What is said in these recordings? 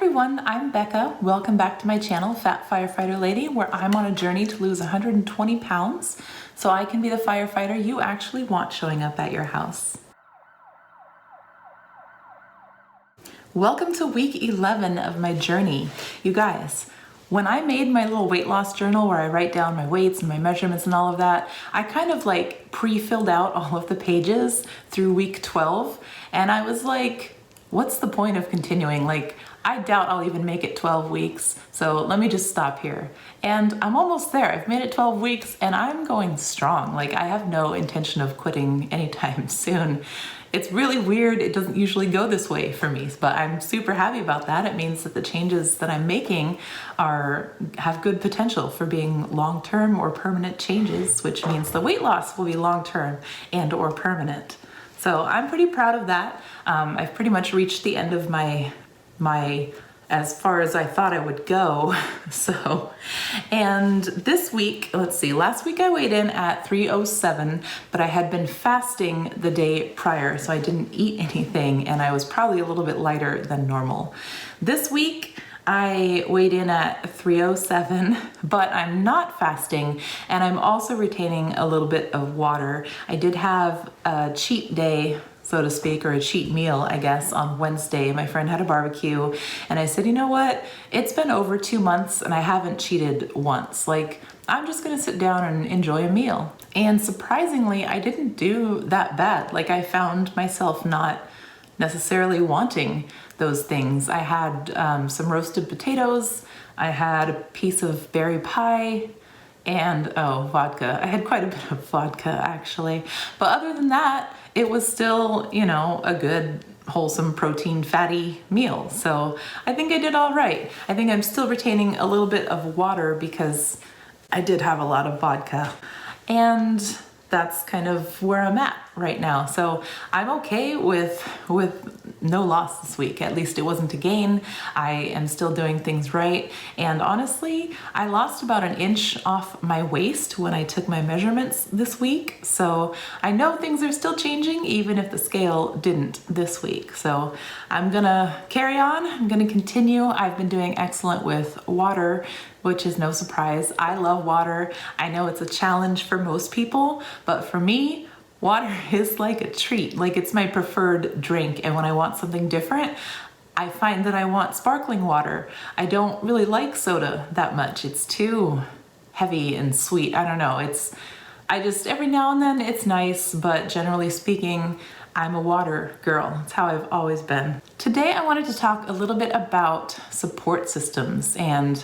everyone, I'm Becca. Welcome back to my channel, Fat Firefighter Lady, where I'm on a journey to lose 120 pounds so I can be the firefighter you actually want showing up at your house. Welcome to week 11 of my journey. You guys, when I made my little weight loss journal where I write down my weights and my measurements and all of that, I kind of like pre-filled out all of the pages through week 12, and I was like, what's the point of continuing? Like, I doubt I'll even make it 12 weeks, so let me just stop here. And I'm almost there. I've made it 12 weeks and I'm going strong. Like, I have no intention of quitting anytime soon. It's really weird. It doesn't usually go this way for me, but I'm super happy about that. It means that the changes that I'm making have good potential for being long-term or permanent changes, which means the weight loss will be long-term and or permanent. So I'm pretty proud of that. I've pretty much reached the end of my as far as I thought I would go. And this week, let's see, last week I weighed in at 307, but I had been fasting the day prior, so I didn't eat anything, and I was probably a little bit lighter than normal. This week, I weighed in at 307, but I'm not fasting, and I'm also retaining a little bit of water. I did have a cheat day, so to speak, or a cheat meal, I guess, on Wednesday. My friend had a barbecue, and I said, you know what? It's been over 2 months, and I haven't cheated once. Like, I'm just gonna sit down and enjoy a meal. And surprisingly, I didn't do that bad. Like, I found myself not necessarily wanting those things. I had some roasted potatoes, I had a piece of berry pie, and vodka. I had quite a bit of vodka actually. But other than that, it was still, you know, a good, wholesome, protein, fatty meal. So I think I did all right. I think I'm still retaining a little bit of water because I did have a lot of vodka. And that's kind of where I'm at right now. So I'm okay with no loss this week. At least it wasn't a gain. I am still doing things right. And honestly, I lost about an inch off my waist when I took my measurements this week. So I know things are still changing, even if the scale didn't this week. So I'm gonna carry on. I'm gonna continue. I've been doing excellent with water, which is no surprise. I love water. I know it's a challenge for most people, but for me, water is like a treat. Like, it's my preferred drink. And when I want something different, I find that I want sparkling water. I don't really like soda that much. It's too heavy and sweet. I don't know. Every now and then it's nice, but generally speaking, I'm a water girl. It's how I've always been. Today, I wanted to talk a little bit about support systems and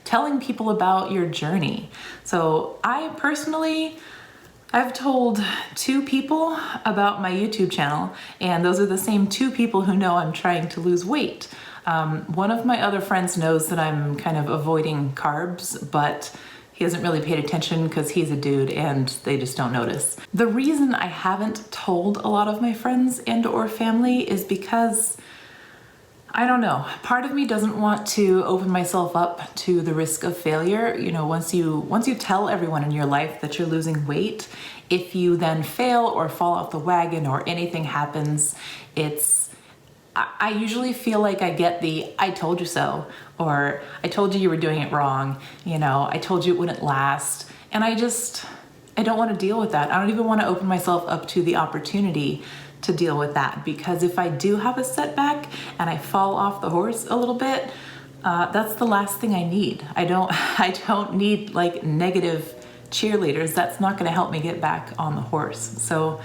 telling people about your journey. So I've told 2 people about my YouTube channel, and those are the same 2 people who know I'm trying to lose weight. One of my other friends knows that I'm kind of avoiding carbs, but he hasn't really paid attention because he's a dude and they just don't notice. The reason I haven't told a lot of my friends and or family is because, I don't know, part of me doesn't want to open myself up to the risk of failure. You know, once you tell everyone in your life that you're losing weight, if you then fail or fall off the wagon or anything happens, I usually feel like I get the "I told you so," or "I told you were doing it wrong," you know, "I told you it wouldn't last." And I don't want to deal with that. I don't even want to open myself up to the opportunity to deal with that, because if I do have a setback and I fall off the horse a little bit, that's the last thing I need. I don't need like negative cheerleaders. That's not going to help me get back on the horse. So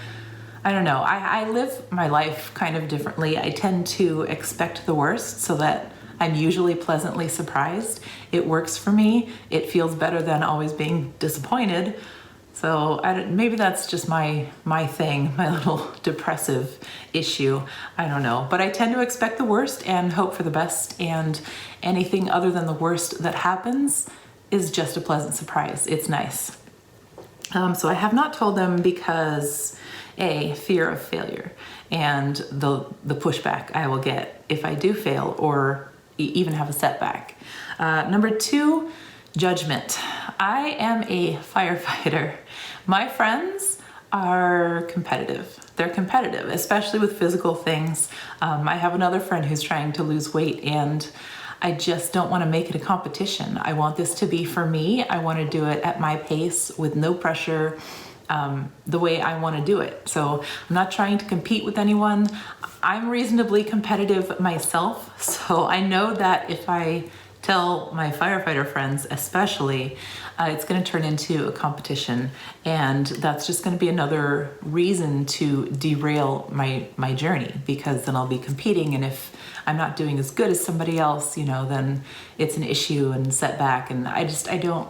I don't know. I live my life kind of differently. I tend to expect the worst so that I'm usually pleasantly surprised. It works for me. It feels better than always being disappointed. So maybe that's just my thing, my little depressive issue. I don't know. But I tend to expect the worst and hope for the best. And anything other than the worst that happens is just a pleasant surprise. It's nice. So I have not told them because fear of failure and the pushback I will get if I do fail or even have a setback. Number 2, judgment. I am a firefighter. My friends are competitive. They're competitive, especially with physical things. I have another friend who's trying to lose weight, and I just don't want to make it a competition. I want this to be for me. I want to do it at my pace with no pressure, the way I want to do it. So I'm not trying to compete with anyone. I'm reasonably competitive myself, so I know that if I tell my firefighter friends especially, it's going to turn into a competition, and that's just going to be another reason to derail my journey, because then I'll be competing, and if I'm not doing as good as somebody else, you know, then it's an issue and setback, and I don't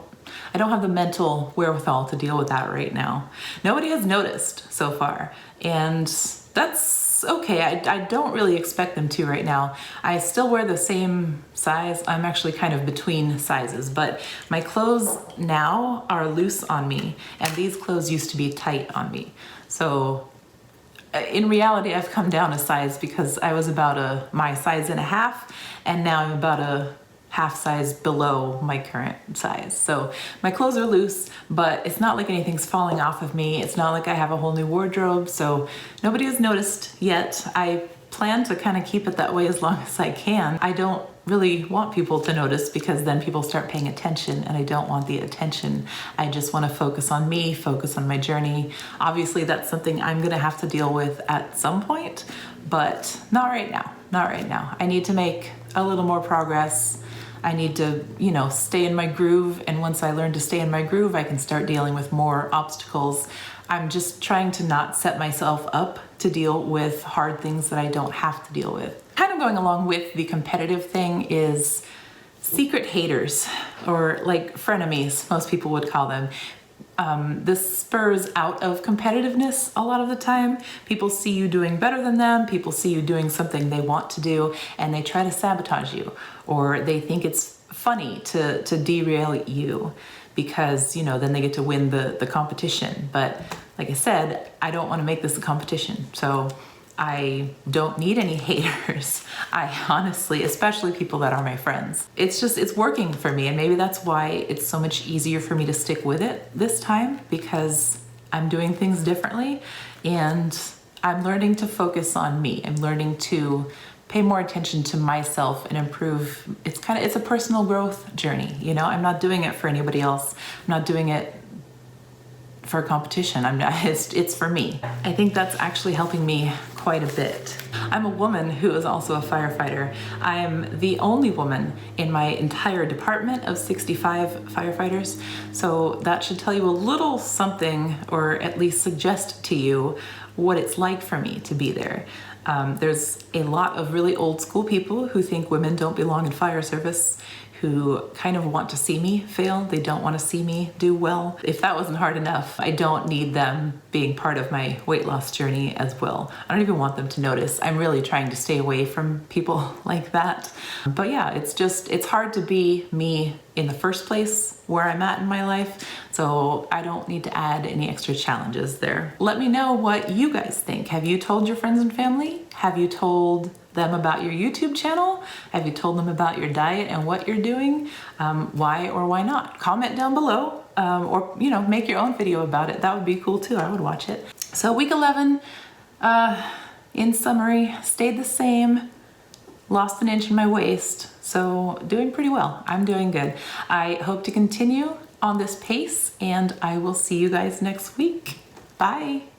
have the mental wherewithal to deal with that right now. Nobody has noticed so far, and that's okay. I don't really expect them to right now. I still wear the same size. I'm actually kind of between sizes, but my clothes now are loose on me, and these clothes used to be tight on me. So in reality, I've come down a size because I was about my size and a half, and now I'm about a half size below my current size. So my clothes are loose, but it's not like anything's falling off of me. It's not like I have a whole new wardrobe, so nobody has noticed yet. I plan to kind of keep it that way as long as I can. I don't really want people to notice, because then people start paying attention, and I don't want the attention. I just want to focus on me, focus on my journey. Obviously, that's something I'm gonna have to deal with at some point, but not right now, not right now. I need to make a little more progress. I need to, you know, stay in my groove, and once I learn to stay in my groove, I can start dealing with more obstacles. I'm just trying to not set myself up to deal with hard things that I don't have to deal with. Kind of going along with the competitive thing is secret haters, or like frenemies, most people would call them. This spurs out of competitiveness a lot of the time. People see you doing better than them, people see you doing something they want to do, and they try to sabotage you, or they think it's funny to derail you, because, you know, then they get to win the competition. But like I said, I don't want to make this a competition, so I don't need any haters. I honestly, especially people that are my friends. It's working for me, and maybe that's why it's so much easier for me to stick with it this time, because I'm doing things differently, and I'm learning to focus on me. I'm learning to pay more attention to myself and improve. It's a personal growth journey, you know? I'm not doing it for anybody else. I'm not doing it for a competition. It's for me. I think that's actually helping me quite a bit. I'm a woman who is also a firefighter. I'm the only woman in my entire department of 65 firefighters. So that should tell you a little something, or at least suggest to you what it's like for me to be there. There's a lot of really old school people who think women don't belong in fire service, who kind of want to see me fail. They don't want to see me do well. If that wasn't hard enough, I don't need them being part of my weight loss journey as well. I don't even want them to notice. I'm really trying to stay away from people like that. But yeah, it's hard to be me in the first place where I'm at in my life. So I don't need to add any extra challenges there. Let me know what you guys think. Have you told your friends and family? Have you told them about your YouTube channel? Have you told them about your diet and what you're doing? Why or why not? Comment down below, or, you know, make your own video about it. That would be cool too. I would watch it. So week 11, in summary, stayed the same, lost an inch in my waist. So doing pretty well. I'm doing good. I hope to continue on this pace, and I will see you guys next week. Bye.